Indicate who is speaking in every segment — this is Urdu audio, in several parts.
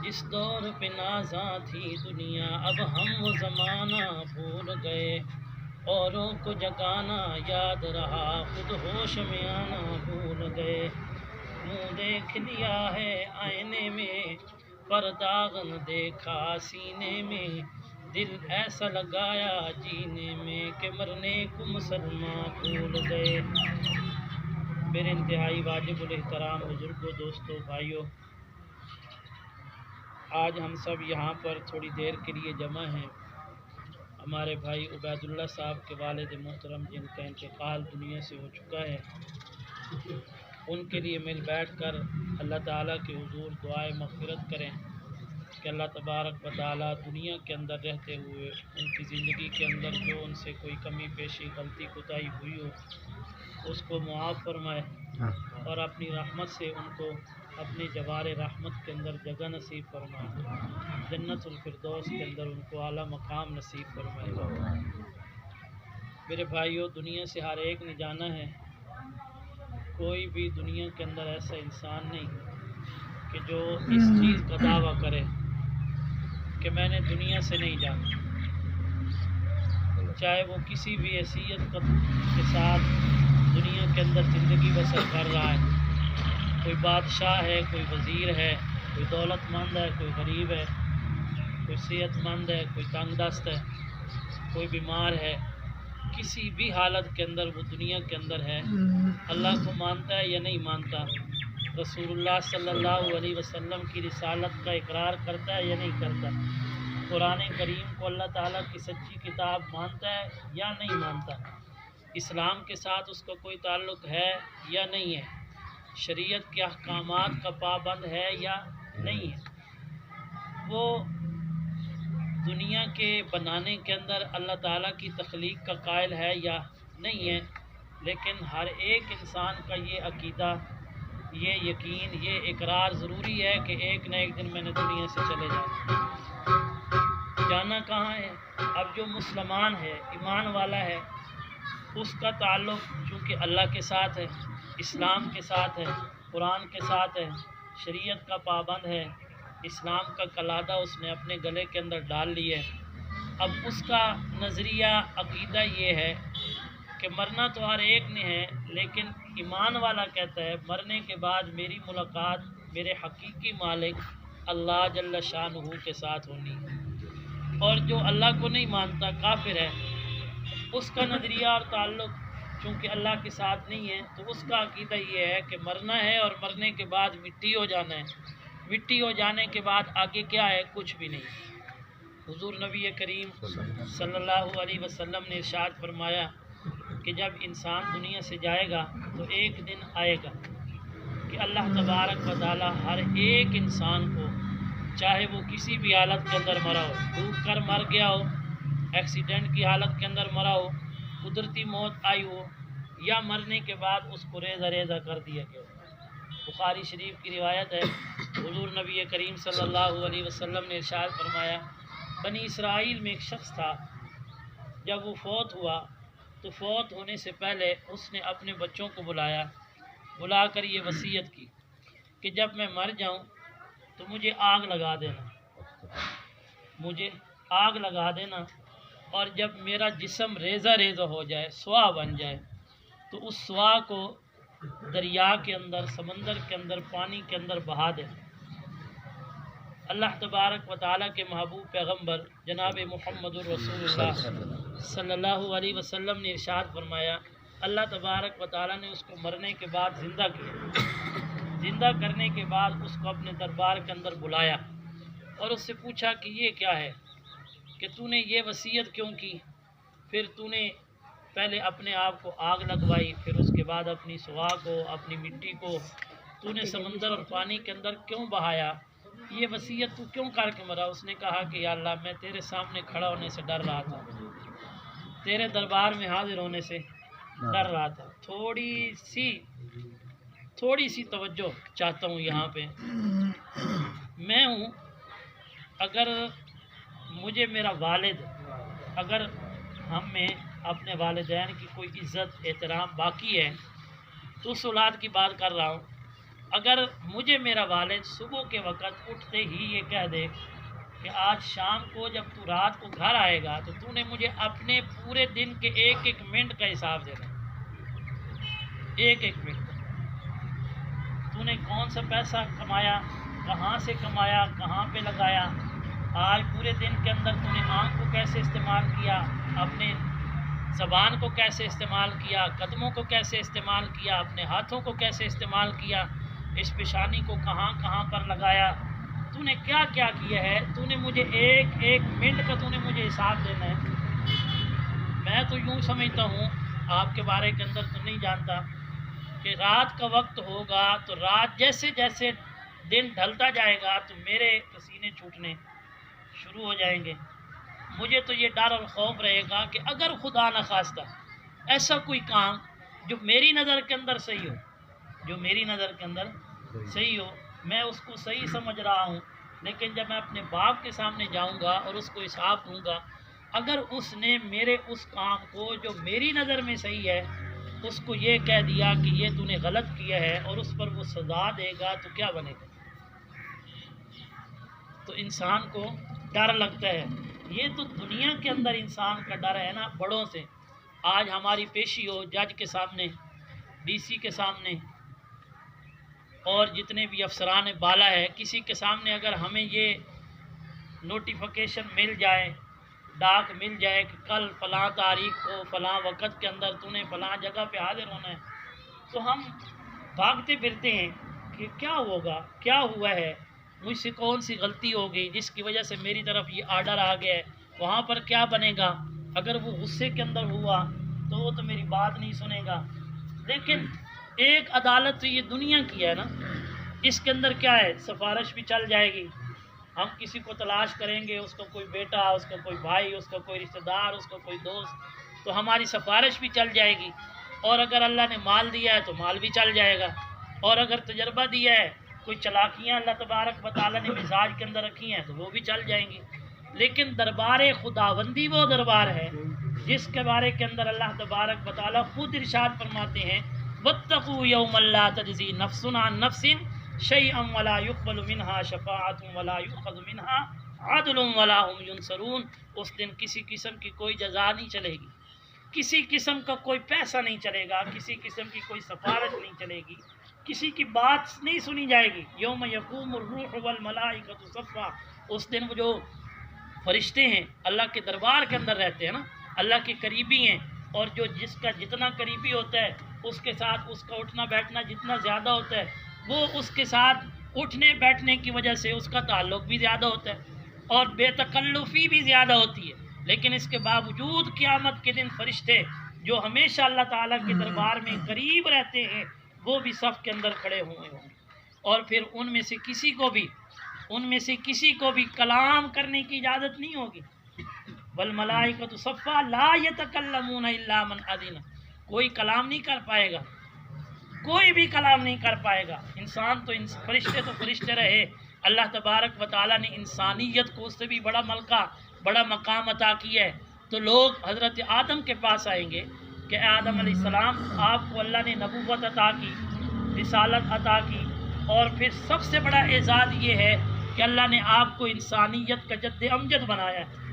Speaker 1: جس دور پہ نازاں تھی دنیا اب ہم وہ زمانہ بھول گئے، اوروں کو جگانا یاد رہا خود ہوش میں آنا بھول گئے۔ منہ دیکھ لیا ہے آئینے میں پر داغ نہ دیکھا سینے میں، دل ایسا لگایا جینے میں کہ مرنے کو مسلمان بھول گئے۔ میرے انتہائی واجب الاحترام بزرگوں، دوستوں، بھائیوں، آج ہم سب یہاں پر تھوڑی دیر کے لیے جمع ہیں۔ ہمارے بھائی عبید اللہ صاحب کے والد محترم جن کا انتقال دنیا سے ہو چکا ہے، ان کے لیے مل بیٹھ کر اللہ تعالیٰ کے حضور دعائے مغفرت کریں کہ اللہ تبارک و تعالیٰ دنیا کے اندر رہتے ہوئے ان کی زندگی کے اندر جو ان سے کوئی کمی پیشی غلطی کوتاہی ہوئی ہو اس کو معاف فرمائے، اور اپنی رحمت سے ان کو اپنی جوار رحمت کے اندر جگہ نصیب فرمائے، جنت الفردوس کے اندر ان کو اعلیٰ مقام نصیب فرمائے۔ میرے بھائیوں، دنیا سے ہر ایک نے جانا ہے، کوئی بھی دنیا کے اندر ایسا انسان نہیں کہ جو اس چیز کا دعویٰ کرے کہ میں نے دنیا سے نہیں جانا، چاہے وہ کسی بھی حیثیت کے ساتھ دنیا کے اندر زندگی بسر کر رہا ہے، کوئی بادشاہ ہے، کوئی وزیر ہے، کوئی دولت مند ہے، کوئی غریب ہے، کوئی صحت مند ہے، کوئی تنگ دست ہے، کوئی بیمار ہے، کسی بھی حالت کے اندر وہ دنیا کے اندر ہے، اللہ کو مانتا ہے یا نہیں مانتا، رسول اللہ صلی اللہ علیہ وسلم کی رسالت کا اقرار کرتا ہے یا نہیں کرتا، قرآن کریم کو اللہ تعالیٰ کی سچی کتاب مانتا ہے یا نہیں مانتا، اسلام کے ساتھ اس کا کوئی تعلق ہے یا نہیں ہے، شریعت کے احکامات کا پابند ہے یا نہیں ہے، وہ دنیا کے بنانے کے اندر اللہ تعالیٰ کی تخلیق کا قائل ہے یا نہیں ہے، لیکن ہر ایک انسان کا یہ عقیدہ، یہ یقین، یہ اقرار ضروری ہے کہ ایک نہ ایک دن میں نے دنیا سے چلے جانا کہاں ہے۔ اب جو مسلمان ہے، ایمان والا ہے، اس کا تعلق چونکہ اللہ کے ساتھ ہے، اسلام کے ساتھ ہے، قرآن کے ساتھ ہے، شریعت کا پابند ہے، اسلام کا کلادہ اس نے اپنے گلے کے اندر ڈال لی ہے۔ اب اس کا نظریہ عقیدہ یہ ہے کہ مرنا تو ہر ایک نے ہے، لیکن ایمان والا کہتا ہے مرنے کے بعد میری ملاقات میرے حقیقی مالک اللہ جل شانہ کے ساتھ ہونی ہے، اور جو اللہ کو نہیں مانتا کافر ہے، اس کا نظریہ اور تعلق چونکہ اللہ کے ساتھ نہیں ہے، تو اس کا عقیدہ یہ ہے کہ مرنا ہے اور مرنے کے بعد مٹی ہو جانا ہے، مٹی ہو جانے کے بعد آگے کیا ہے، کچھ بھی نہیں۔ حضور نبی کریم صلی اللہ علیہ وسلم نے ارشاد فرمایا کہ جب انسان دنیا سے جائے گا تو ایک دن آئے گا کہ اللہ تبارک و تعالی ہر ایک انسان کو، چاہے وہ کسی بھی حالت کے اندر مرا ہو، ڈوب کر مر گیا ہو، ایکسیڈنٹ کی حالت کے اندر مرا ہو، قدرتی موت آئی ہو، یا مرنے کے بعد اس کو ریزہ ریزہ کر دیا گیا ہو۔ بخاری شریف کی روایت ہے، حضور نبی کریم صلی اللہ علیہ وسلم نے ارشاد فرمایا، بنی اسرائیل میں ایک شخص تھا، جب وہ فوت ہوا تو فوت ہونے سے پہلے اس نے اپنے بچوں کو بلا کر یہ وصیت کی کہ جب میں مر جاؤں تو مجھے آگ لگا دینا، اور جب میرا جسم ریزہ ریزہ ہو جائے، سوا بن جائے، تو اس سوا کو دریا کے اندر، سمندر کے اندر، پانی کے اندر بہا دے۔ اللہ تبارک و تعالیٰ کے محبوب پیغمبر جناب محمد الرسول اللہ صلی اللہ علیہ وسلم نے ارشاد فرمایا، اللہ تبارک و تعالیٰ نے اس کو مرنے کے بعد زندہ کیا، زندہ کرنے کے بعد اس کو اپنے دربار کے اندر بلایا اور اس سے پوچھا کہ یہ کیا ہے، کہ تو نے یہ وصیت کیوں کی، پھر تو نے پہلے اپنے آپ کو آگ لگوائی، پھر اس کے بعد اپنی سوا کو، اپنی مٹی کو تو نے سمندر اور پانی کے اندر کیوں بہایا، یہ وصیت تو کیوں کر کے مرا؟ اس نے کہا کہ یا اللہ، میں تیرے سامنے کھڑا ہونے سے ڈر رہا تھا، تیرے دربار میں حاضر ہونے سے ڈر رہا تھا۔ تھوڑی سی توجہ چاہتا ہوں یہاں پہ، میں ہوں، اگر مجھے میرا والد، اگر ہم میں اپنے والدین کی کوئی عزت احترام باقی ہے تو اس اولاد کی بات کر رہا ہوں، اگر مجھے میرا والد صبح کے وقت اٹھتے ہی یہ کہہ دے کہ آج شام کو جب تو رات کو گھر آئے گا تو تو نے مجھے اپنے پورے دن کے ایک ایک منٹ کا حساب دینا ہے، ایک ایک منٹ تو نے کون سا پیسہ کمایا، کہاں سے کمایا، کہاں پہ لگایا، آج پورے دن کے اندر تو نے آنکھ کو کیسے استعمال کیا، اپنے زبان کو کیسے استعمال کیا، قدموں کو کیسے استعمال کیا، اپنے ہاتھوں کو کیسے استعمال کیا، اس پیشانی کو کہاں کہاں پر لگایا، تو نے کیا کیا کیا ہے، تو نے مجھے ایک ایک منٹ کا تو نے مجھے حساب دینا ہے۔ میں تو یوں سمجھتا ہوں، آپ کے بارے کے اندر تو نہیں جانتا، کہ رات کا وقت ہوگا تو رات جیسے جیسے دن ڈھلتا جائے گا تو میرے پسینے چھوٹنے شروع ہو جائیں گے۔ مجھے تو یہ ڈر اور خوف رہے گا کہ اگر خدا نخواستہ ایسا کوئی کام جو میری نظر کے اندر صحیح ہو، جو میری نظر کے اندر صحیح ہو، میں اس کو صحیح سمجھ رہا ہوں، لیکن جب میں اپنے باپ کے سامنے جاؤں گا اور اس کو حساب دوں گا، اگر اس نے میرے اس کام کو جو میری نظر میں صحیح ہے اس کو یہ کہہ دیا کہ یہ تو نے غلط کیا ہے اور اس پر وہ سزا دے گا تو کیا بنے گا؟ تو انسان کو ڈر لگتا ہے۔ یہ تو دنیا کے اندر انسان کا ڈر ہے نا، بڑوں سے۔ آج ہماری پیشی ہو جج کے سامنے، ڈی سی کے سامنے، اور جتنے بھی افسران بالا ہے، کسی کے سامنے اگر ہمیں یہ نوٹیفیکیشن مل جائے، ڈاک مل جائے کہ کل فلاں تاریخ کو فلاں وقت کے اندر تو نے فلاں جگہ پہ حاضر ہونا ہے، تو ہم بھاگتے پھرتے ہیں کہ کیا ہوگا، کیا ہوا ہے، مجھ سے کون سی غلطی ہو گئی جس کی وجہ سے میری طرف یہ آرڈر آ گیا ہے، وہاں پر کیا بنے گا، اگر وہ غصے کے اندر ہوا تو وہ تو میری بات نہیں سنے گا۔ لیکن ایک عدالت تو یہ دنیا کی ہے نا، اس کے اندر کیا ہے، سفارش بھی چل جائے گی، ہم کسی کو تلاش کریں گے، اس کا کوئی بیٹا، اس کا کوئی بھائی، اس کا کوئی رشتہ دار، اس کا کوئی دوست، تو ہماری سفارش بھی چل جائے گی، اور اگر اللہ نے مال دیا ہے تو مال بھی چل جائے گا، اور اگر تجربہ دیا ہے، کوئی چلاکیاں اللہ تبارک و تعالیٰ نے مزاج کے اندر رکھی ہیں تو وہ بھی چل جائیں گی۔ لیکن دربار خداوندی وہ دربار ہے جس کے بارے کے اندر اللہ تبارک و تعالیٰ خود ارشاد فرماتے ہیں، وَاتَّقُوا يَوْمًا لَا تَجْزِي نَفْسٌ عَن نَفْسٍ شَيْئًا وَلَا يُقْبَلُ مِنْهَا شَفَاعَةٌ وَلَا يُؤْخَذُ مِنْهَا عَدْلٌ وَلَا هُمْ يُنصَرُونَ۔ اس دن کسی قسم کی کوئی جزا نہیں چلے گی، کسی قسم کا کوئی پیسہ نہیں چلے گا، کسی قسم کی کوئی سفارش نہیں چلے گی، کسی کی بات نہیں سنی جائے گی۔ یوم یقوم الروح والملائکۃ صفا، اس دن وہ جو فرشتے ہیں اللہ کے دربار کے اندر رہتے ہیں نا، اللہ کے قریبی ہیں، اور جو جس کا جتنا قریبی ہوتا ہے اس کے ساتھ اس کا اٹھنا بیٹھنا جتنا زیادہ ہوتا ہے، وہ اس کے ساتھ اٹھنے بیٹھنے کی وجہ سے اس کا تعلق بھی زیادہ ہوتا ہے اور بے تکلفی بھی زیادہ ہوتی ہے۔ لیکن اس کے باوجود قیامت کے دن فرشتے جو ہمیشہ اللہ تعالیٰ کے دربار میں قریب رہتے ہیں وہ بھی صف کے اندر کھڑے ہوئے ہوں گے، اور پھر ان میں سے کسی کو بھی کلام کرنے کی اجازت نہیں ہوگی۔ والملائکۃ صفا لا یتکلمون الا من اذن، کوئی کلام نہیں کر پائے گا، کوئی بھی کلام نہیں کر پائے گا۔ انسان تو فرشتے تو فرشتے رہے، اللہ تبارک و تعالیٰ نے انسانیت کو اس سے بھی بڑا ملکہ، بڑا مقام عطا کیا ہے۔ تو لوگ حضرت آدم کے پاس آئیں گے کہ اے آدم علیہ السلام، آپ کو اللہ نے نبوت عطا کی، رسالت عطا کی، اور پھر سب سے بڑا اعزاز یہ ہے کہ اللہ نے آپ کو انسانیت کا جد امجد بنایا ہے۔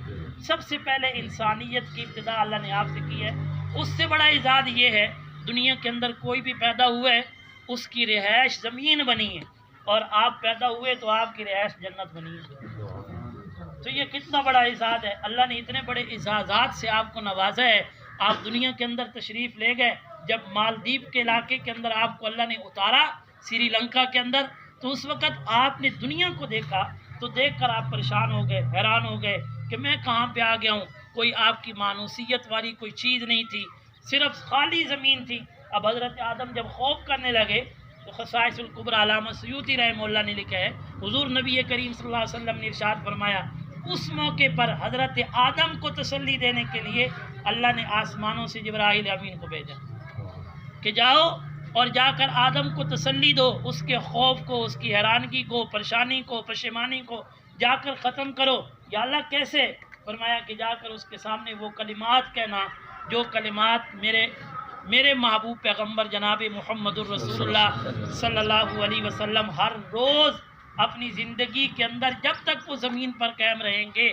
Speaker 1: سب سے پہلے انسانیت کی ابتدا اللہ نے آپ سے کی ہے۔ اس سے بڑا اعزاز یہ ہے، دنیا کے اندر کوئی بھی پیدا ہوا ہے اس کی رہائش زمین بنی ہے، اور آپ پیدا ہوئے تو آپ کی رہائش جنت بنی ہے۔ تو یہ کتنا بڑا اعزاز ہے، اللہ نے اتنے بڑے اعزازات سے آپ کو نوازا ہے۔ آپ دنیا کے اندر تشریف لے گئے، جب مالدیپ کے علاقے کے اندر آپ کو اللہ نے اتارا، سری لنکا کے اندر، تو اس وقت آپ نے دنیا کو دیکھا تو دیکھ کر آپ پریشان ہو گئے، حیران ہو گئے کہ میں کہاں پہ آ گیا ہوں، کوئی آپ کی مانوسیت والی کوئی چیز نہیں تھی، صرف خالی زمین تھی۔ اب حضرت آدم جب خوف کرنے لگے تو خصائص الکبریٰ علامہ سیوطی رحمہ اللہ نے لکھا ہے، حضور نبی کریم صلی اللہ علیہ وسلم نے ارشاد فرمایا، اس موقع پر حضرت آدم کو تسلی دینے کے لیے اللہ نے آسمانوں سے جبرائیل امین کو بھیجا کہ جاؤ اور جا کر آدم کو تسلی دو، اس کے خوف کو، اس کی حیرانگی کو، پریشانی کو، پشیمانی کو جا کر ختم کرو۔ یا اللہ کیسے؟ فرمایا کہ جا کر اس کے سامنے وہ کلمات کہنا جو کلمات میرے میرے محبوب پیغمبر جناب محمد الرسول اللہ صلی اللہ علیہ وسلم ہر روز اپنی زندگی کے اندر جب تک وہ زمین پر قائم رہیں گے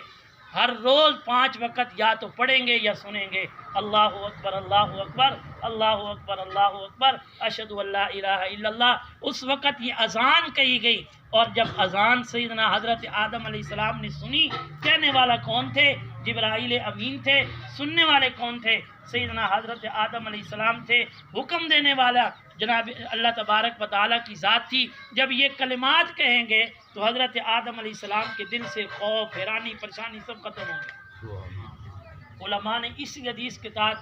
Speaker 1: ہر روز 5 وقت یا تو پڑھیں گے یا سنیں گے، اللہ اکبر اللہ اکبر اللہ اکبر اللہ اکبر اشہد ان لا الہ الا اللہ۔ اس وقت یہ اذان کہی گئی، اور جب اذان سیدنا حضرت آدم علیہ السلام نے سنی، کہنے والا کون تھے؟ جبرائیل امین تھے۔ سننے والے کون تھے؟ سیدنا حضرت آدم علیہ السلام تھے۔ حکم دینے والا جناب اللہ تبارک و تعالیٰ کی ذات تھی۔ جب یہ کلمات کہیں گے تو حضرت آدم علیہ السلام کے دل سے خوف، حیرانی، پریشانی سب ختم ہوں گے۔ علماء نے اسی حدیث کے تحت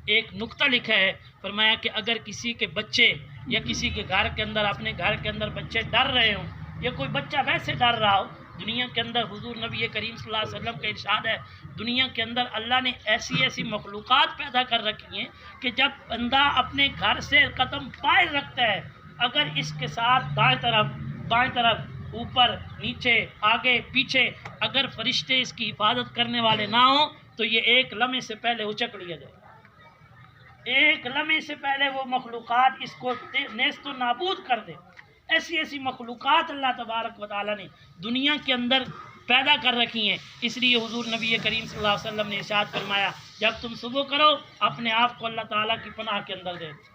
Speaker 1: ایک نقطہ لکھا ہے، فرمایا کہ اگر کسی کے بچے یا کسی کے گھر کے اندر، اپنے گھر کے اندر بچے ڈر رہے ہوں، یا کوئی بچہ ویسے ڈر رہا ہو، دنیا کے اندر حضور نبی کریم صلی اللہ علیہ وسلم کا ارشاد ہے، دنیا کے اندر اللہ نے ایسی ایسی مخلوقات پیدا کر رکھی ہیں کہ جب بندہ اپنے گھر سے قدم پائر رکھتا ہے، اگر اس کے ساتھ دائیں طرف بائیں طرف اوپر نیچے آگے پیچھے اگر فرشتے اس کی حفاظت کرنے والے نہ ہوں تو یہ ایک لمحے سے پہلے اچک لیا جائے، ایک لمحے سے پہلے وہ مخلوقات اس کو نیست و نابود کر دے۔ ایسی ایسی مخلوقات اللہ تبارک و تعالیٰ نے دنیا کے اندر پیدا کر رکھی ہیں۔ اس لیے حضور نبی کریم صلی اللہ علیہ وسلم نے ارشاد فرمایا، جب تم صبح کرو اپنے آپ کو اللہ تعالیٰ کی پناہ کے اندر دے دو،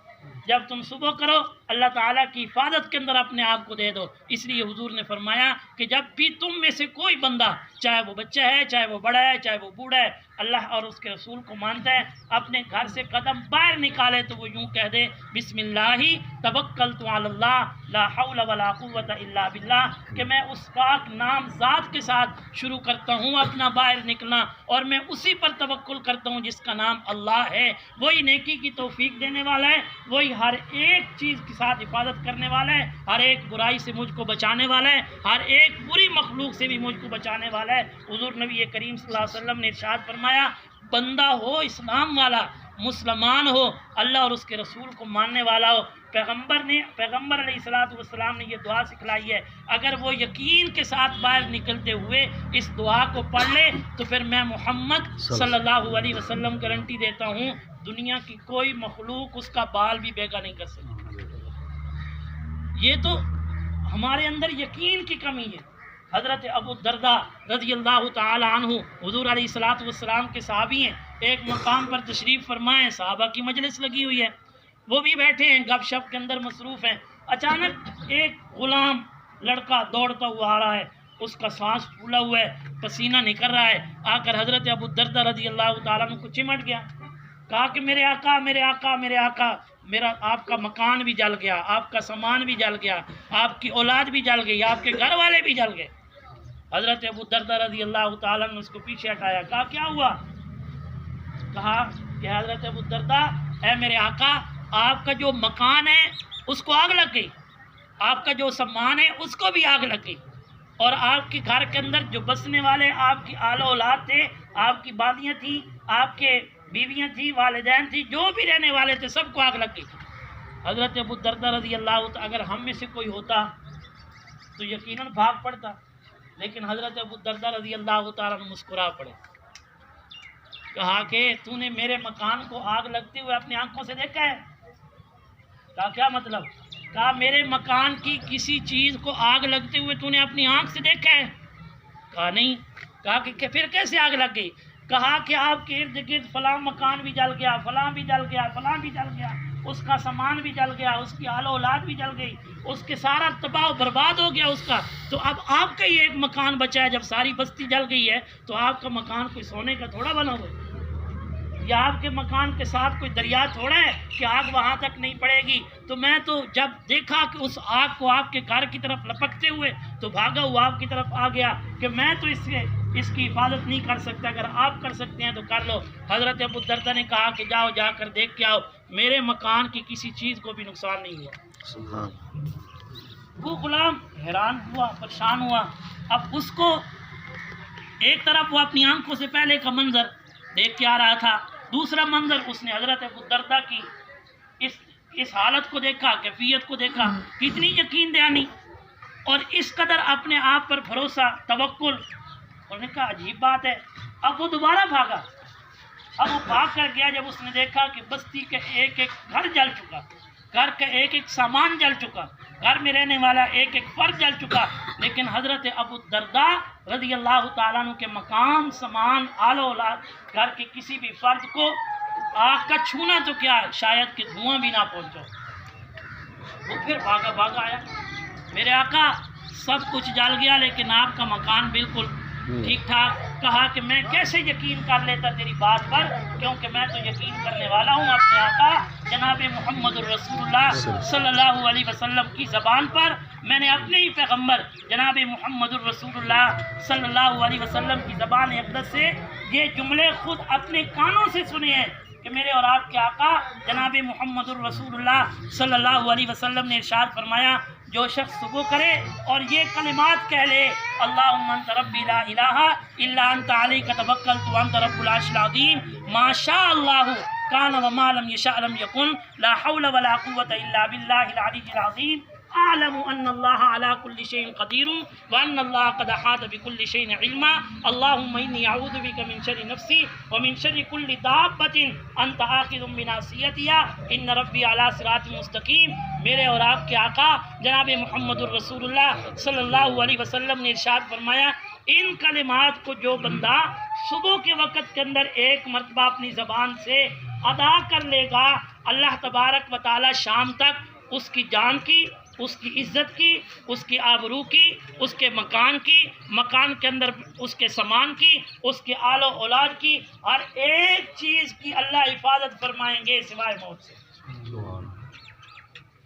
Speaker 1: جب تم صبح کرو اللہ تعالیٰ کی حفاظت کے اندر اپنے آپ کو دے دو۔ اس لیے حضور نے فرمایا کہ جب بھی تم میں سے کوئی بندہ، چاہے وہ بچہ ہے، چاہے وہ بڑا ہے، چاہے وہ بوڑھا ہے، اللہ اور اس کے رسول کو مانتا ہے، اپنے گھر سے قدم باہر نکالے تو وہ یوں کہہ دے، بسم اللہ توکلت علی اللہ لا حول ولا قوت الا باللہ، کہ میں اس پاک نام ذات کے ساتھ شروع کرتا ہوں اپنا باہر نکلنا، اور میں اسی پر توکل کرتا ہوں جس کا نام اللہ ہے۔ وہی نیکی کی توفیق دینے والا ہے، وہی ہر ایک چیز کے ساتھ حفاظت کرنے والا ہے، ہر ایک برائی سے مجھ کو بچانے والا ہے، ہر ایک بری مخلوق سے بھی مجھ کو بچانے والا ہے۔ حضور نبی کریم صلی اللہ علیہ وسلم نے ارشاد فرمایا، بندہ ہو اسلام والا، مسلمان ہو، اللہ اور اس کے رسول کو ماننے والا ہو، پیغمبر علیہ السلام نے یہ دعا سکھلائی ہے، اگر وہ یقین کے ساتھ باہر نکلتے ہوئے اس دعا کو پڑھ لے تو پھر میں محمد صلی اللہ علیہ وسلم گارنٹی دیتا ہوں دنیا کی کوئی مخلوق اس کا بال بھی بیگا نہیں کر سکتی۔ یہ تو ہمارے اندر یقین کی کمی ہے۔ حضرت ابو الدرداء رضی اللہ تعالی عنہ حضور علیہ السلام کے صحابی ہیں، ایک مقام پر تشریف فرمائے، صحابہ کی مجلس لگی ہوئی ہے، وہ بھی بیٹھے ہیں، گپ شپ کے اندر مصروف ہیں۔ اچانک ایک غلام لڑکا دوڑتا ہوا آ رہا ہے، اس کا سانس پھولا ہوا ہے، پسینہ نکل رہا ہے، آ کر حضرت ابو الدرداء رضی اللہ تعالیٰ عنہ کو چمٹ گیا، کہا کہ میرے آقا میرے آقا میرے آقا، میرا آپ کا مکان بھی جل گیا، آپ کا سامان بھی جل گیا، آپ کی اولاد بھی جل گئی، آپ کے گھر والے بھی جل گئے۔ حضرت ابو الدرداء رضی اللہ تعالیٰ نے اس کو پیچھے ہٹایا، کہا کیا ہوا؟ کہا کہ حضرت ابو الدرداء، اے میرے آقا، آپ کا جو مکان ہے اس کو آگ لگ گئی، آپ کا جو سامان ہے اس کو بھی آگ لگ گئی، اور آپ کے گھر کے اندر جو بسنے والے آپ کی آل اولاد تھے، آپ کی بالیاں تھیں، آپ کے بیویاں تھیں، والدین تھیں، جو بھی رہنے والے تھے سب کو آگ لگ گئی۔ حضرت ابو الدرداء رضی اللہ تعالیٰ، اگر ہم میں سے کوئی ہوتا تو یقیناً بھاگ پڑتا، لیکن حضرت ابو الدرداء رضی اللہ تعالیٰ نے مسکرا پڑے، کہا کہ تو نے میرے مکان کو آگ لگتے ہوئے اپنی آنکھوں سے دیکھا ہے؟ کہا کیا مطلب؟ کہا میرے مکان کی کسی چیز کو آگ لگتے ہوئے تو نے اپنی آنکھ سے دیکھا ہے؟ کہا نہیں۔ کہا کہ پھر کیسے آگ لگ گئی؟ کہا کہ آپ کے ارد گرد فلاں مکان بھی جل گیا، فلاں بھی جل گیا، فلاں بھی جل گیا، اس کا سامان بھی جل گیا، اس کی آل اولاد بھی جل گئی، اس کے سارا تباہ و برباد ہو گیا اس کا، تو اب آپ کا ہی ایک مکان بچا ہے، جب ساری بستی جل گئی ہے تو آپ کا مکان کوئی سونے کا تھوڑا بنا ہوا ہے، یا آپ کے مکان کے ساتھ کوئی دریا تھوڑا ہے کہ آگ وہاں تک نہیں پڑے گی۔ تو میں تو جب دیکھا کہ اس آگ کو آپ کے گھر کی طرف لپکتے ہوئے تو بھاگا ہوا آپ کی طرف آ گیا کہ میں تو اس کی حفاظت نہیں کر سکتا، اگر آپ کر سکتے ہیں تو کر لو۔ حضرت ابو الدرداء نے کہا کہ جاؤ جا کر دیکھ کے آؤ، میرے مکان کی کسی چیز کو بھی نقصان نہیں ہوا۔ وہ غلام حیران ہوا، پریشان ہوا۔ اب اس کو ایک طرف وہ اپنی آنکھوں سے پہلے کا منظر دیکھ کے آ رہا تھا، دوسرا منظر اس نے حضرت ابو الدرداء کی اس حالت کو دیکھا، کیفیت کو دیکھا، کتنی یقین دہانی اور اس قدر اپنے آپ پر بھروسہ، توکل۔ انہوں نے کہا عجیب بات ہے۔ اب وہ دوبارہ بھاگا، اب وہ بھاگ کر گیا، جب اس نے دیکھا کہ بستی کے ایک ایک گھر جل چکا، گھر کا ایک ایک سامان جل چکا، گھر میں رہنے والا ایک ایک فرد جل چکا، لیکن حضرت ابو الدرداء رضی اللہ تعالیٰ عنہ کے مکان، سامان، آل و اولاد، گھر کے کسی بھی فرد کو آگ کا چھونا تو کیا شاید کہ دھواں بھی نہ پہنچا۔ وہ پھر بھاگا آیا، میرے آقا سب کچھ جل گیا لیکن آپ کا مکان بالکل ٹھیک ٹھاک۔ کہا کہ میں کیسے یقین کر لیتا تیری بات پر، کیونکہ میں تو یقین کرنے والا ہوں اپنے آقا جناب محمد الرسول اللہ صلی اللہ علیہ وسلم کی زبان پر۔ میں نے اپنے ہی پیغمبر جناب محمد الرسول اللہ صلی اللہ علیہ وسلم کی زبان اقدس سے یہ جملے خود اپنے کانوں سے سنے ہیں کہ میرے اور آپ کے آقا جناب محمد الرسول اللہ صلی اللہ علیہ وسلم نے ارشاد فرمایا، جو شخص صبح کرے اور یہ کلمات کہہ لے، اللہم انت ربی لا الہ الا انت علیک توکلت وانت رب العرش العظیم، ما شاء اللہ کان وما لم یشاء لم یکن، لا حول ولا قوة الا باللہ العلی العظیم، اعلم ان اللہ علی کل شیء قدیر وان اللہ قد احاط بکل شیء علما، اللہم انی اعوذ بک من شر نفسی ومن شر کل دابۃ انت آخذ بناصیتہا ان ربی علی صراط مستقیم۔ میرے اور آپ کے آقا جناب محمد الرسول اللہ صلی اللہ علیہ وسلم نے ارشاد فرمایا، ان کلمات کو جو بندہ صبح کے وقت کے اندر ایک مرتبہ اپنی زبان سے ادا کر لے گا، اللہ تبارک و تعالی شام تک اس کی جان کی، اس کی عزت کی، اس کی آبرو کی، اس کے مکان کی، مکان کے اندر اس کے سامان کی، اس کے آل و اولاد کی، ہر ایک چیز کی اللہ حفاظت فرمائیں گے سوائے موت سے۔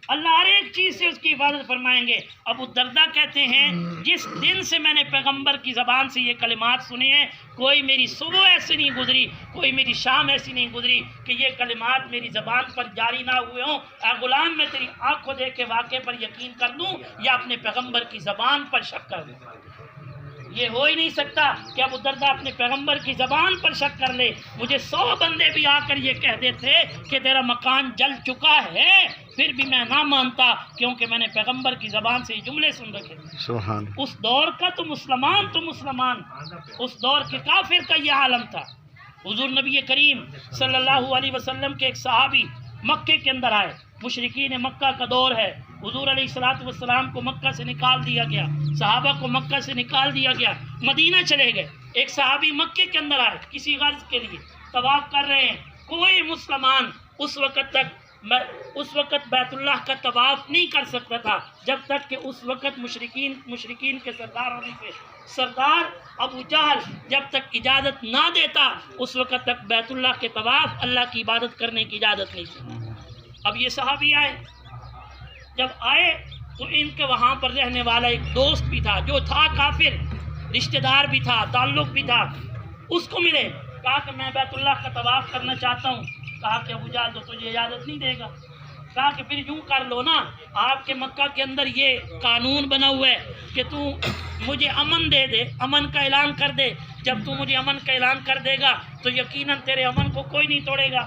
Speaker 1: اللہ ہر ایک چیز سے اس کی حفاظت فرمائیں گے۔ ابو الدرداء کہتے ہیں، جس دن سے میں نے پیغمبر کی زبان سے یہ کلمات سنے ہیں، کوئی میری صبح ایسی نہیں گزری، کوئی میری شام ایسی نہیں گزری کہ یہ کلمات میری زبان پر جاری نہ ہوئے ہوں۔ اے غلام، میں تیری آنکھ کو دیکھ کے واقعے پر یقین کر دوں یا اپنے پیغمبر کی زبان پر شک کر دوں؟ یہ ہو ہی نہیں سکتا کہ ابو الدرداء اپنے پیغمبر کی زبان پر شک کر لے۔ مجھے 100 بندے بھی آ کر یہ کہہ دیتے کہ تیرا مکان جل چکا ہے، پھر بھی میں نہ مانتا، کیونکہ میں نے پیغمبر کی زبان سے یہ جملے سن رکھے۔ سبحان۔ اس دور کا تو مسلمان، اس دور کے کافر کا یہ عالم تھا۔ حضور نبی کریم صلی اللہ علیہ وسلم کے ایک صحابی مکے کے اندر آئے، مشرکین مکہ کا دور ہے، حضور علیہ السلام کو مکہ سے نکال دیا گیا، صحابہ کو مکہ سے نکال دیا گیا، مدینہ چلے گئے۔ ایک صحابی مکے کے اندر آئے کسی غرض کے لیے، طواف کر رہے ہیں۔ کوئی مسلمان اس وقت بیت اللہ کا طواف نہیں کر سکتا تھا جب تک کہ اس وقت مشرکین کے سردار ہونے پہ سردار ابو جہل جب تک اجازت نہ دیتا، اس وقت تک بیت اللہ کے طواف، اللہ کی عبادت کرنے کی اجازت نہیں تھی۔ اب یہ صحابی آئے، جب آئے تو ان کے وہاں پر رہنے والا ایک دوست بھی تھا جو تھا کافر، رشتہ دار بھی تھا، تعلق بھی تھا، اس کو ملے، کہا کہ میں بیت اللہ کا طواف کرنا چاہتا ہوں۔ کہا کہ ابو جہل تو تجھے اجازت نہیں دے گا۔ کہا کہ پھر یوں کر لو نا، آپ کے مکہ کے اندر یہ قانون بنا ہوا ہے کہ تو مجھے امن دے دے، امن کا اعلان کر دے۔ جب تو مجھے امن کا اعلان کر دے گا تو یقیناً تیرے امن کو کوئی نہیں توڑے گا،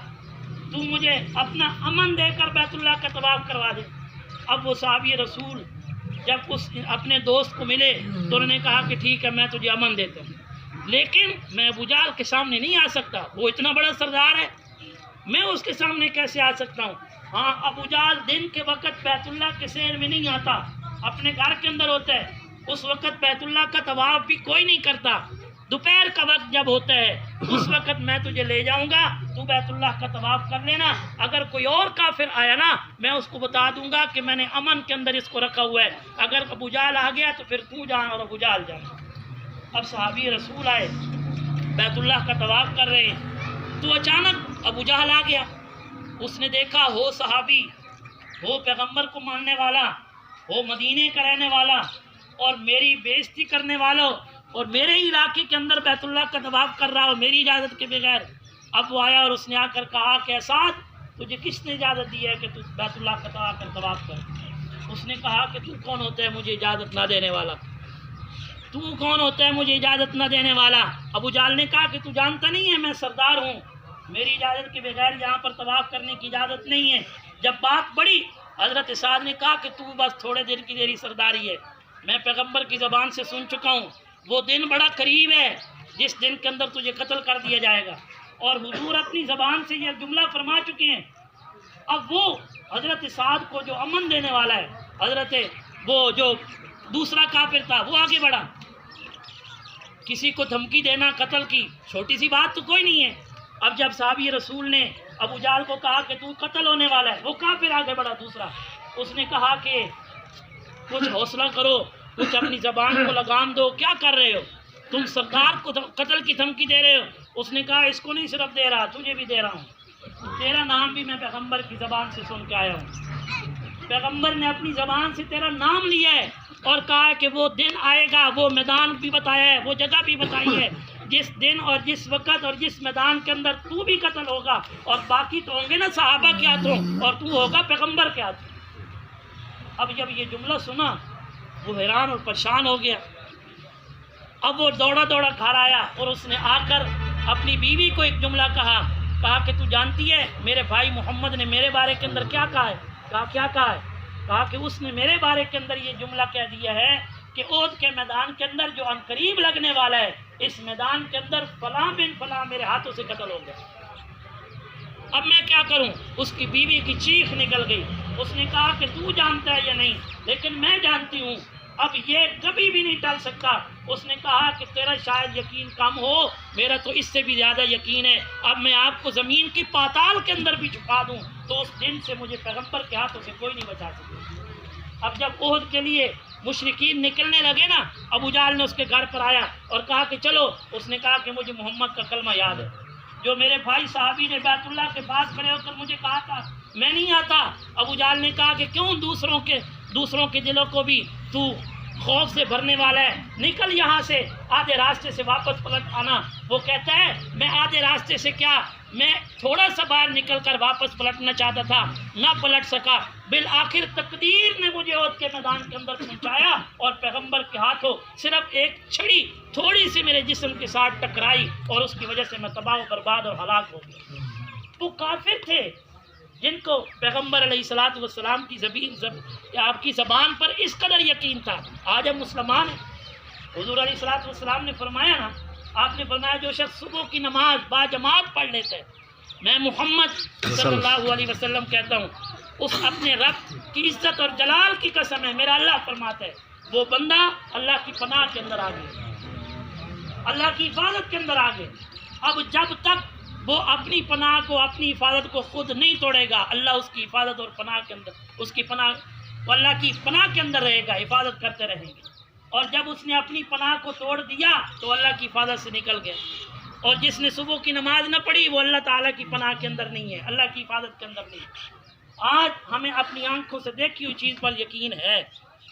Speaker 1: تو مجھے اپنا امن دے کر بیت اللہ کا طواف کروا دے۔ اب وہ صحابی رسول جب اپنے دوست کو ملے تو انہوں نے کہا کہ ٹھیک ہے، میں تجھے امن دیتا ہوں، لیکن میں ابو جہل کے سامنے نہیں آ سکتا، وہ اتنا بڑا سردار ہے، میں اس کے سامنے کیسے آ سکتا ہوں؟ ہاں، ابو جہل دن کے وقت بیت اللہ کے سیر میں نہیں آتا، اپنے گھر کے اندر ہوتا ہے، اس وقت بیت اللہ کا طواف بھی کوئی نہیں کرتا۔ دوپہر کا وقت جب ہوتا ہے اس وقت میں تجھے لے جاؤں گا، تو بیت اللہ کا طواف کر لینا، اگر کوئی اور کافر آیا نا میں اس کو بتا دوں گا کہ میں نے امن کے اندر اس کو رکھا ہوا ہے، اگر ابو جہل آ گیا تو پھر تو جانا اور ابو جہل جانا۔ اب صحابی رسول آئے، بیت اللہ کا طواف کر رہے ہیں، تو اچانک ابو جہل آ گیا۔ اس نے دیکھا ہو صحابی، ہو پیغمبر کو ماننے والا، ہو مدینے کا رہنے والا، اور میری بے عزتی کرنے والا، اور میرے علاقے کے اندر بیت اللہ کا طواف کر رہا اور میری اجازت کے بغیر۔ اب وہ آیا اور اس نے آ کر کہا کہ اسعد، تجھے کس نے اجازت دی ہے کہ تو بیت اللہ کا طواف کر؟ اس نے کہا کہ تو کون ہوتا ہے مجھے اجازت نہ دینے والا؟ تو کون ہوتا ہے مجھے اجازت نہ دینے والا؟ ابو جہل نے کہا کہ تو جانتا نہیں ہے میں سردار ہوں، میری اجازت کے بغیر یہاں پر طواف کرنے کی اجازت نہیں ہے۔ جب بات بڑی، حضرت سعد نے کہا کہ تو بس تھوڑے دیر کی تیری سرداری ہے، میں پیغمبر کی زبان سے سن چکا ہوں، وہ دن بڑا قریب ہے جس دن کے اندر تجھے قتل کر دیا جائے گا۔ اور حضور اپنی زبان سے یہ جملہ فرما چکے ہیں۔ اب وہ حضرت سعد کو جو امن دینے والا ہے، حضرت وہ جو دوسرا کافر تھا وہ آگے بڑھا۔ کسی کو دھمکی دینا قتل کی چھوٹی سی بات تو کوئی نہیں ہے۔ اب جب صحابی رسول نے ابو جہل کو کہا کہ تو قتل ہونے والا ہے، وہ کافر آگے بڑھا دوسرا، اس نے کہا کہ کچھ حوصلہ کرو، کچھ اپنی زبان کو لگام دو، کیا کر رہے ہو تم؟ سرکار کو قتل کی دھمکی دے رہے ہو۔ اس نے کہا اس کو نہیں صرف دے رہا، تجھے بھی دے رہا ہوں، تیرا نام بھی میں پیغمبر کی زبان سے سن کے آیا ہوں۔ پیغمبر نے اپنی زبان سے تیرا نام لیا ہے اور کہا کہ وہ دن آئے گا، وہ میدان بھی بتایا ہے، وہ جگہ بھی بتائی ہے، جس دن اور جس وقت اور جس میدان کے اندر تو بھی قتل ہوگا، اور باقی تو ہوں گے نا صحابہ کے ہاتھوں، اور تو ہوگا پیغمبر کے ہاتھوں۔ اب جب یہ جملہ سنا وہ حیران اور پریشان ہو گیا۔ اب وہ دوڑا دوڑا گھر آیا اور اس نے آ کر اپنی بیوی کو ایک جملہ کہا کہ تو جانتی ہے میرے بھائی محمد نے میرے بارے کے اندر کیا کہا ہے؟ کیا کہا ہے؟ کہا کہ اس نے میرے بارے کے اندر یہ جملہ کہہ دیا ہے کہ احد کے میدان کے اندر جو عنقریب لگنے والا ہے، اس میدان کے اندر فلاں بن فلاں میرے ہاتھوں سے قتل ہو گیا۔ اب میں کیا کروں؟ اس کی بیوی کی چیخ نکل گئی۔ اس نے کہا کہ تو جانتا ہے یا نہیں، لیکن میں جانتی ہوں، اب یہ کبھی بھی نہیں ٹل سکتا۔ اس نے کہا کہ تیرا شاید یقین کم ہو، میرا تو اس سے بھی زیادہ یقین ہے۔ اب میں آپ کو زمین کی پاتال کے اندر بھی چھپا دوں تو اس دن سے مجھے پیغمبر کے ہاتھوں سے کوئی نہیں بچا سکے۔ اب جب احد کے لیے مشرکین نکلنے لگے نا، ابو جہل نے اس کے گھر پر آیا اور کہا کہ چلو۔ اس نے کہا کہ مجھے محمد کا کلمہ یاد ہے جو میرے بھائی صحابی نے بیت اللہ کے پاس کھڑے ہو کر مجھے کہا تھا، میں نہیں آتا۔ ابو جہل نے کہا کہ کیوں دوسروں کے دلوں کو بھی تو خوف سے بھرنے والا ہے، نکل یہاں سے، آدھے راستے سے واپس پلٹ آنا۔ وہ کہتا ہے میں آدھے راستے سے کیا، میں تھوڑا سا باہر نکل کر واپس پلٹنا چاہتا تھا، نہ پلٹ سکا۔ بالآخر تقدیر نے مجھے احد کے میدان کے اندر پہنچایا اور پیغمبر کے ہاتھوں صرف ایک چھڑی تھوڑی سی میرے جسم کے ساتھ ٹکرائی اور اس کی وجہ سے میں تباہ و برباد اور ہلاک ہو گیا۔ وہ کافر تھے جن کو پیغمبر علیہ الصلوۃ والسلام کی آپ کی زبان پر اس قدر یقین تھا۔ آج ہم مسلمان ہیں۔ حضور علیہ الصلوۃ والسلام نے فرمایا نا، آپ نے فرمایا جو شخص صبح کی نماز با جماعت پڑھ لیتا ہے، میں محمد صلی اللہ علیہ وسلم کہتا ہوں اس اپنے رب کی عزت اور جلال کی قسم ہے، میرا اللہ فرماتا ہے وہ بندہ اللہ کی پناہ کے اندر آ گیا، اللہ کی حفاظت کے اندر آ گیا۔ اب جب تک وہ اپنی پناہ کو، اپنی حفاظت کو خود نہیں توڑے گا، اللہ اس کی حفاظت اور پناہ کے اندر، اس کی پناہ، اللہ کی پناہ کے اندر رہے گا، حفاظت کرتے رہیں گے۔ اور جب اس نے اپنی پناہ کو توڑ دیا تو اللہ کی حفاظت سے نکل گیا۔ اور جس نے صبح کی نماز نہ پڑھی وہ اللہ تعالیٰ کی پناہ کے اندر نہیں ہے، اللہ کی حفاظت کے اندر نہیں ہے۔ آج ہمیں اپنی آنکھوں سے دیکھی ہوئی چیز پر یقین ہے،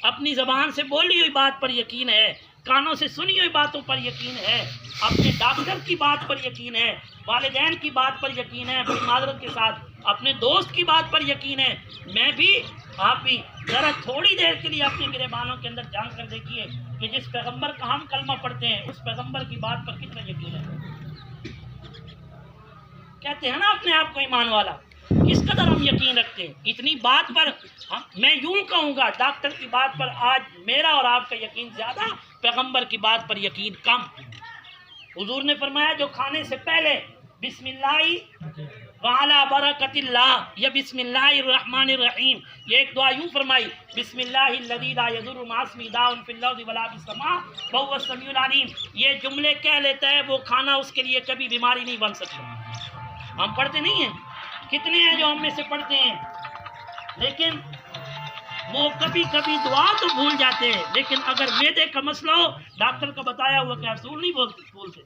Speaker 1: اپنی زبان سے بولی ہوئی بات پر یقین ہے، کانوں سے سنی ہوئی باتوں پر یقین ہے، اپنے ڈاکٹر کی بات پر یقین ہے، والدین کی بات پر یقین ہے، بڑی معذرت کے ساتھ اپنے دوست کی بات پر یقین ہے۔ میں بھی، آپ بھی ذرا تھوڑی دیر کے لیے اپنے گریبانوں کے اندر جان کر دیکھیے کہ جس پیغمبر کا ہم کلمہ پڑھتے ہیں اس پیغمبر کی بات پر کتنا یقین ہے۔ کہتے ہیں نا اپنے آپ کو ایمان والا، کس قدر ہم یقین رکھتے ہیں اتنی بات پر۔ میں یوں کہوں گا ڈاکٹر کی بات پر آج میرا اور آپ کا یقین زیادہ، پیغمبر کی بات پر یقین کم۔ حضور نے فرمایا جو کھانے سے پہلے بسم اللہ وعلی برکت اللہ یا بسم اللہ الرحمن الرحیم، یہ ایک دعا یوں فرمائی، بسم اللہ الذی لا یضر مع اسمہ داء فی الارض ولا فی السماء وہو السمیع العلیم، یہ جملے کہہ لیتا ہے وہ کھانا اس کے لیے کبھی بیماری نہیں بن سکتا۔ ہم پڑھتے نہیں ہیں، کتنے ہیں جو ہم میں سے پڑھتے ہیں، لیکن وہ کبھی کبھی دعا تو بھول جاتے ہیں، لیکن اگر معدے کا مسئلہ ہو ڈاکٹر کا بتایا ہوا کیپسول نہیں بھولتے،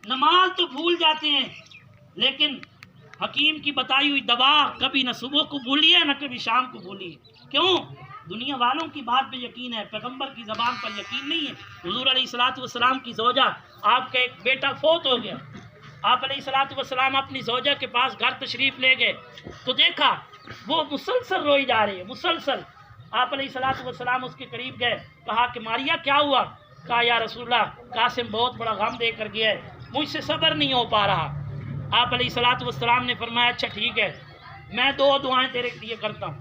Speaker 1: نماز تو بھول جاتے ہیں، لیکن حکیم کی بتائی ہوئی دوا کبھی نہ صبح کو بھولی ہے نہ کبھی شام کو بھولی ہے۔ کیوں؟ دنیا والوں کی بات پہ یقین ہے، پیغمبر کی زبان پر یقین نہیں ہے۔ حضور علیہ الصلوۃ والسلام کی زوجہ، آپ کا ایک بیٹا فوت ہو گیا، آپ علیہ الصلوۃ والسلام اپنی زوجہ کے پاس گھر تشریف لے گئے تو دیکھا وہ مسلسل روئی جا رہی ہے، مسلسل۔ آپ علیہ الصلوۃ والسلام اس کے قریب گئے، کہا کہ ماریا کیا ہوا؟ کہا یا رسول اللہ قاسم بہت بڑا غم دے کر گیا ہے، مجھ سے صبر نہیں ہو پا رہا۔ آپ علیہ الصلوۃ والسلام نے فرمایا اچھا ٹھیک ہے، میں دو دعائیں تیرے لیے کرتا ہوں،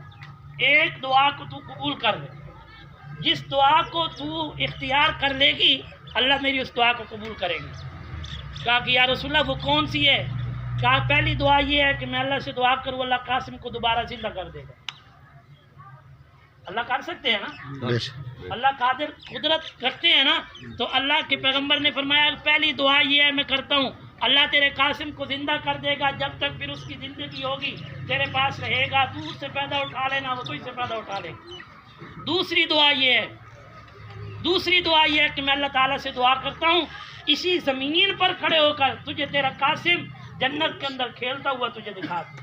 Speaker 1: ایک دعا کو تو قبول کر لے، جس دعا کو تو اختیار کر لے گی اللہ میری اس دعا کو قبول کرے گی۔ کہا کہ یا رسول اللہ وہ کون سی ہے؟ کہا پہلی دعا یہ ہے کہ میں اللہ سے دعا کروں اللہ قاسم کو دوبارہ زندہ کر دے گا. اللہ کر سکتے ہیں نا, اللہ قادر قدرت رکھتے ہیں نا. تو اللہ کے پیغمبر نے فرمایا پہلی دعا یہ ہے میں کرتا ہوں اللہ تیرے قاسم کو زندہ کر دے گا, جب تک پھر اس کی زندگی ہوگی تیرے پاس رہے گا, تو اس سے پیدا اٹھا لینا وہ تجھ سے پیدا اٹھا لے گا. دوسری دعا یہ ہے کہ میں اللہ تعالیٰ سے دعا کرتا ہوں اسی زمین پر کھڑے ہو کر تجھے تیرا قاسم جنت کے اندر کھیلتا ہوا تجھے دکھا دوں,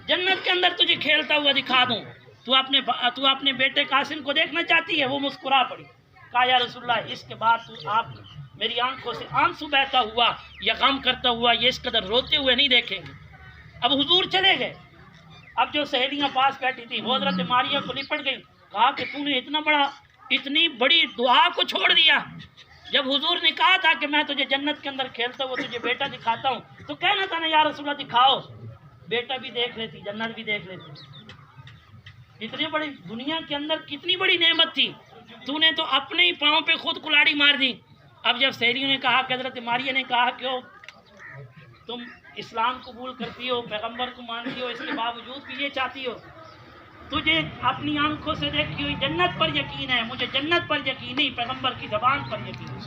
Speaker 1: جنت کے اندر تجھے کھیلتا ہوا دکھا دوں. تو اپنے بیٹے قاسم کو دیکھنا چاہتی ہے؟ وہ مسکرا پڑی. کہا یا رسول اللہ اس کے بعد تو آپ میری آنکھوں سے آنسو بہتا ہوا یا غم کرتا ہوا یہ اس قدر روتے ہوئے نہیں دیکھیں گے. اب حضور چلے گئے. اب جو سہیلیاں پاس بیٹھی تھی وہ حضرت ماریہ کو لپٹ گئی. کہا کہ تو نے اتنی بڑی دعا کو چھوڑ دیا. جب حضور نے کہا تھا کہ میں تجھے جنت کے اندر کھیلتا ہوا تجھے بیٹا دکھاتا ہوں تو کہنا تھا نا یا رسول اللہ دکھاؤ, بیٹا بھی دیکھ لیتی جنت بھی دیکھ لیتی. اتنی بڑی دنیا کے اندر کتنی بڑی نعمت تھی, تو نے تو اپنے ہی پاؤں پہ خود کلاڑی مار دی. اب جب سہیلیوں نے کہا کہ حضرت ماریہ نے کہا کہ تم اسلام قبول کرتی ہو پیغمبر کو مانتی ہو اس کے باوجود بھی یہ چاہتی ہو, تجھے اپنی آنکھوں سے دیکھی ہوئی جنت پر یقین ہے, مجھے جنت پر یقین نہیں پیغمبر کی زبان پر یقین ہے.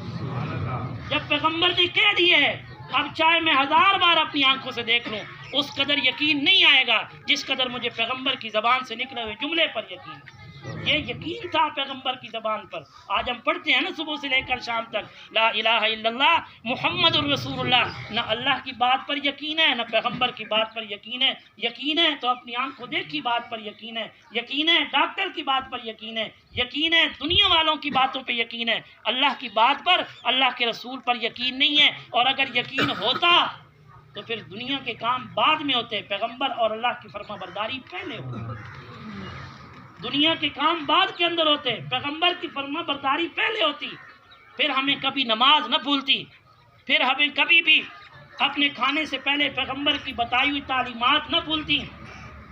Speaker 1: جب پیغمبر نے کہہ دیے ہے اب چاہے میں 1000 بار اپنی آنکھوں سے دیکھ لوں اس قدر یقین نہیں آئے گا جس قدر مجھے پیغمبر کی زبان سے نکلے ہوئے جملے پر یقین ہے. یہ یقین تھا پیغمبر کی زبان پر. آج ہم پڑھتے ہیں نا صبح سے لے کر شام تک لا الہ الا اللہ محمد الرسول اللہ, نہ اللہ کی بات پر یقین ہے نہ پیغمبر کی بات پر یقین ہے. یقین ہے تو اپنی آنکھوں دیکھی بات پر یقین ہے, یقین ہے ڈاکٹر کی بات پر یقین ہے, یقین ہے دنیا والوں کی باتوں پہ یقین ہے, اللہ کی بات پر اللہ کے رسول پر یقین نہیں ہے. اور اگر یقین ہوتا تو پھر دنیا کے کام بعد میں ہوتے, پیغمبر اور اللہ کی فرما برداری پہلے ہوتی. دنیا کے کام بعد کے اندر ہوتے, پیغمبر کی فرما برداری پہلے ہوتی. پھر ہمیں کبھی نماز نہ بھولتی, پھر ہمیں کبھی بھی اپنے کھانے سے پہلے پیغمبر کی بتائی ہوئی تعلیمات نہ بھولتی,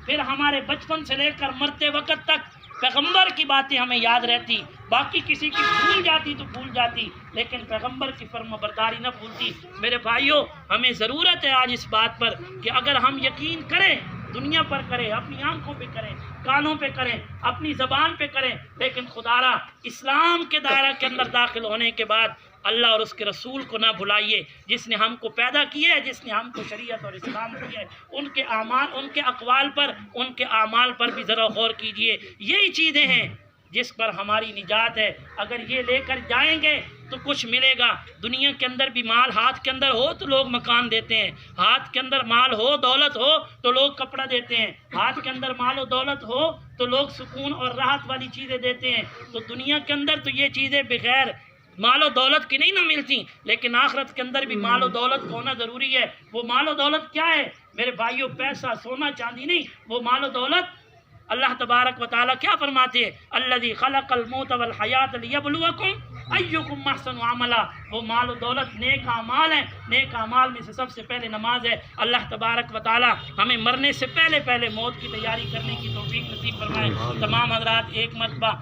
Speaker 1: پھر ہمارے بچپن سے لے کر مرتے وقت تک پیغمبر کی باتیں ہمیں یاد رہتی. باقی کسی کی بھول جاتی تو بھول جاتی لیکن پیغمبر کی فرما برداری نہ بھولتی. میرے بھائیوں ہمیں ضرورت ہے آج اس بات پر کہ اگر ہم یقین کریں دنیا پر کریں, اپنی آنکھوں پہ کریں, کانوں پہ کریں, اپنی زبان پہ کریں, لیکن خدارا اسلام کے دائرہ کے اندر داخل ہونے کے بعد اللہ اور اس کے رسول کو نہ بھلائیے جس نے ہم کو پیدا کیا ہے, جس نے ہم کو شریعت اور اسلام دیا ہے. ان کے اعمال, ان کے اقوال پر, ان کے اعمال پر بھی ذرا غور کیجئے. یہی چیزیں ہیں جس پر ہماری نجات ہے. اگر یہ لے کر جائیں گے تو کچھ ملے گا. دنیا کے اندر بھی مال ہاتھ کے اندر ہو تو لوگ مکان دیتے ہیں, ہاتھ کے اندر مال ہو دولت ہو تو لوگ کپڑا دیتے ہیں, ہاتھ کے اندر مال و دولت ہو تو لوگ سکون اور راحت والی چیزیں دیتے ہیں. تو دنیا کے اندر تو یہ چیزیں بغیر مال و دولت کی نہیں نہ ملتی, لیکن آخرت کے اندر بھی مال و دولت ہونا ضروری ہے. وہ مال و دولت کیا ہے میرے بھائیوں؟ پیسہ سونا چاندی نہیں, وہ مال و دولت اللہ تبارک و تعالیٰ کیا فرماتے ہیں الذی خلق الموت والحیات لیبلوکم ایکم احسن عملا. وہ مال و دولت نیک اعمال ہیں, نیک اعمال میں سے سب سے پہلے نماز ہے. اللہ تبارک و تعالیٰ ہمیں مرنے سے پہلے موت کی تیاری کرنے کی توفیق نصیب فرمائے. تمام حضرات ایک مرتبہ